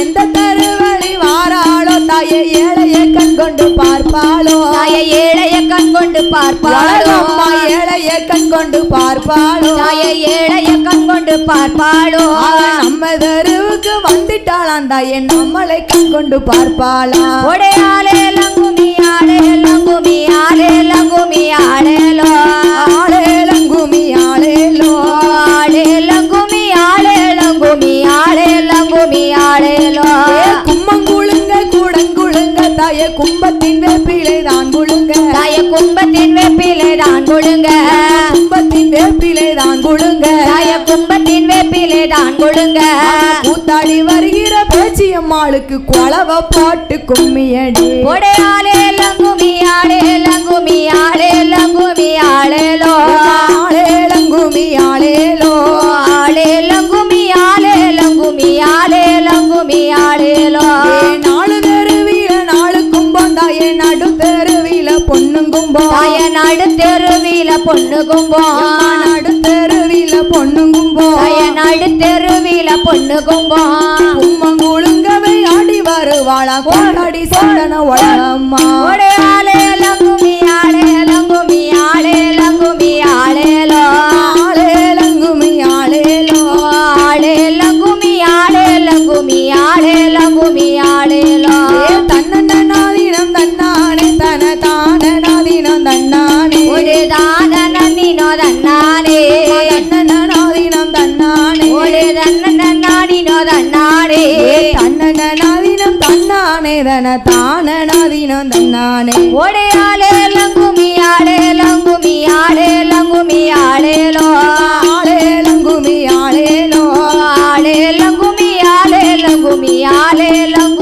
எந்த தருவழி வாராளோ தாயே ஏழைய கண் கொண்டு பார்ப்பாளோ தாயே ஏழைய கண் கொண்டு பார்ப்பாளோ அம்மா ஏழைய கண் கொண்டு பார்ப்பாளோ தாயே ஏழைய கண் கொண்டு பார்ப்பாளோ நம்ம தெருவுக்கு வந்துட்டாளாம் தாயே நம்மளை கண் கொண்டு பார்ப்பாளா ஒடையாளே லங்குமி ஆளே லங்குமி ஆளே லங்குமி ஆளேலோ ஆளே லங்குமி ஆளேலோ ஆளே லங்குமி ஆளே லங்குமி ஆளே லங்குமி ஆளேலோ கும்மங்குழுங்க கூடங்குழுங்க தாயே கும்பத்தின் வேப்பிலை தான் குழுங்க தாயே கும்பத்தின் வேப்பிலை தான் குழுங்க கும்பத்தின் வேப்பிலை தான் குழுங்க தாயே கும்பத்தின் வேப்பிலை தான் குழுங்க கூத்தாடி வருகிற பேச்சியம்மாளுக்கு கொலவ பாட்டு கும்மியடி ஒடையாளே லங்குமி ஆளே லங்குமி ஆளே லங்குமி ஆளேலோ ஆளே லங்குமி ஆளேலோ ஆளே லங்குமி ஆளே லங்குமி ஆளே லங்குமி ஆளேலோ நாலு தெருவில நாலு கும்பம் தாயே நடு தெருவில பொண்ணும் கும்பம் தாயே நடு தெருவில பொண்ணு கும்பம் நடு தெருவில பொண்ணும் கும்பம் தாயே நடு தெருவில பொண்ணு கும்பம் கும்மங்குழுங்கவை ஆடி வருவாளா கொண்டாடி சோழன உலகம்மா ஒடையாளே லங்குமி ஆளே லங்குமி ஆளே லங்குமி ஆளேலோ ஆளே லங்குமி ஆளேலோ ஆளே லங்குமி ஆளே லங்குமி ஆளே லங்குமி ஆளேலோ தன்னண்ண நாதினம் தன்னானே தன தான நாதினம் தன்னானே ஒரு தான நன்னினோ தன்னானே தன்னண்ண நாதினம் தன்னானே ஒரு தன்ன நாடினோ தன்னானே தன்னண்ண நாதினம் தன்னானே தன தான நாதினம் தன்னானே ஒடையாளே லங்குமி ஆளே லங்குமி ஆளே லங்குமி ஆளேலோ ஆளே லங்குமி ஆளேலோ ஆளே லங்குமி ஆளே லங்குமி ஆளே லங்குமி